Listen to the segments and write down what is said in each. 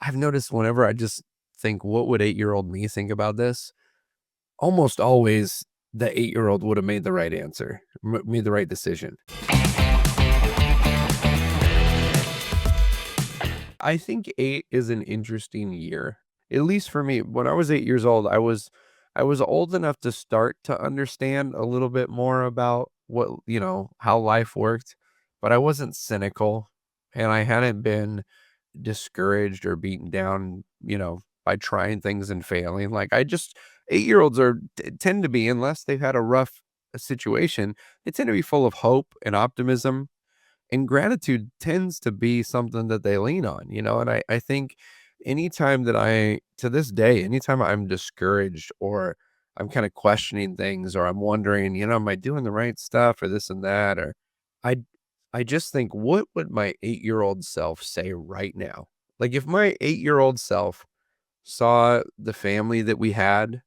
I've noticed whenever I just think, what would 8-year-old me think about this? Almost always the 8-year-old would have made the right answer, made the right decision. I think 8 is an interesting year, at least for me. When I was 8 years old, I was old enough to start to understand a little bit more about how life worked, but I wasn't cynical, and I hadn't been discouraged or beaten down, by trying things and failing. Like, 8-year-olds tend to be, unless they've had a rough situation, they tend to be full of hope and optimism, and gratitude tends to be something that they lean on, and I think anytime that to this day, anytime I'm discouraged or I'm kind of questioning things or I'm wondering, am I doing the right stuff or this and that, or I, I just think, what would my 8-year-old self say right now? Like, if my 8-year-old self saw the family that we had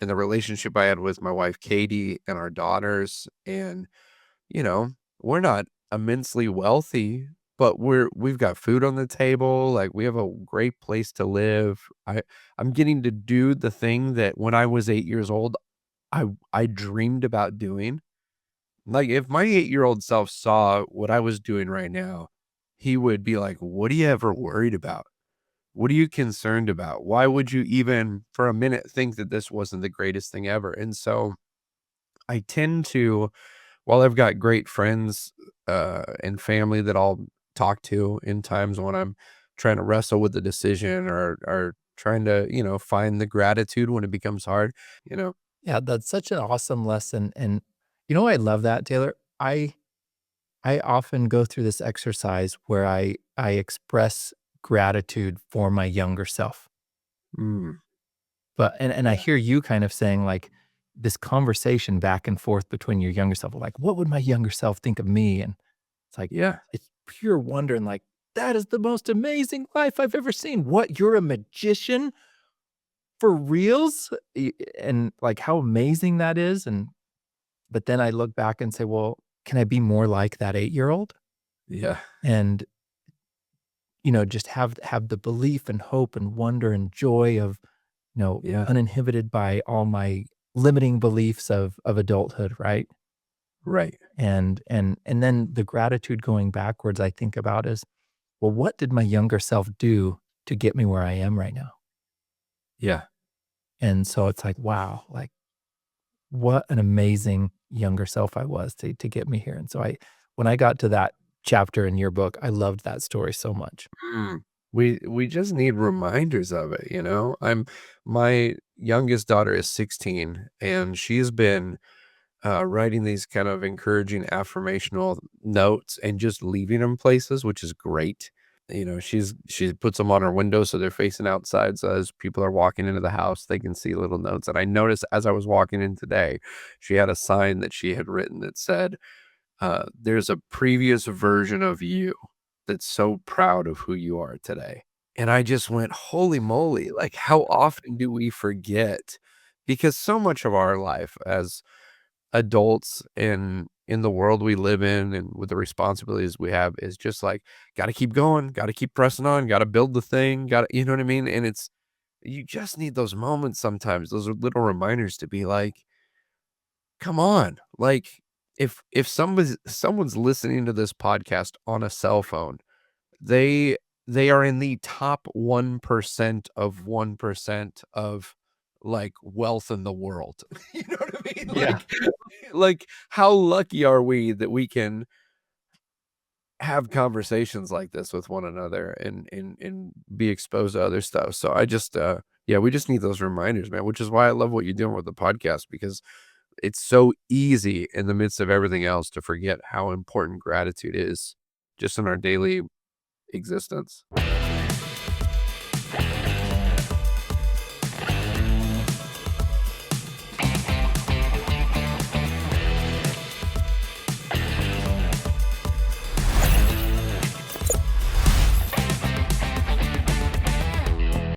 and the relationship I had with my wife, Katie, and our daughters, and you know, we're not immensely wealthy, but we've got food on the table, like, we have a great place to live. I'm getting to do the thing that when I was 8 years old, I dreamed about doing. Like, if my 8-year-old self saw what I was doing right now, he would be like, "What are you ever worried about? What are you concerned about? Why would you even for a minute think that this wasn't the greatest thing ever?" And so, I tend to while I've got great friends, and family that I'll talk to in times when I'm trying to wrestle with the decision or trying to, find the gratitude when it becomes hard, you know? Yeah, that's such an awesome lesson, and I love that, Taylor. I often go through this exercise where I express gratitude for my younger self. Mm, But and I yeah. hear you kind of saying, like, this conversation back and forth between your younger self, like, "What would my younger self think of me?" And it's like, Yeah. it's pure wonder and like, "That is the most amazing life I've ever seen. What, you're a magician for reals?" And, like, how amazing that is, and but then I look back and say, "Well, can I be more like that 8-year-old?" Yeah. And, just have the belief and hope and wonder and joy of, Yeah. uninhibited by all my limiting beliefs of adulthood, right? Right. And then the gratitude going backwards, I think about is, well, what did my younger self do to get me where I am right now? Yeah. And so it's like, wow, like what an amazing younger self I was to get me here. And so when I got to that chapter in your book, I loved that story so much. Mm. We just need reminders of it, my youngest daughter is 16, and she's been writing these kind of encouraging affirmational notes and just leaving them places, which is great. She puts them on her window so they're facing outside. So as people are walking into the house, they can see little notes. And I noticed as I was walking in today, she had a sign that she had written that said, "There's a previous version of you that's so proud of who you are today." And I just went, "Holy moly!" Like, how often do we forget? Because so much of our life as adults in the world we live in and with the responsibilities we have is just like, gotta keep going, gotta keep pressing on, gotta build the thing, gotta, you know what I mean? And you just need those moments sometimes, those are little reminders to be like, come on. Like, if someone's listening to this podcast on a cell phone, they they are in the top 1% of 1% of, like, wealth in the world. You know what I mean? Yeah. Like, how lucky are we that we can have conversations like this with one another and be exposed to other stuff. So yeah, we just need those reminders, man, which is why I love what you're doing with the podcast, because it's so easy in the midst of everything else to forget how important gratitude is just in our daily existence.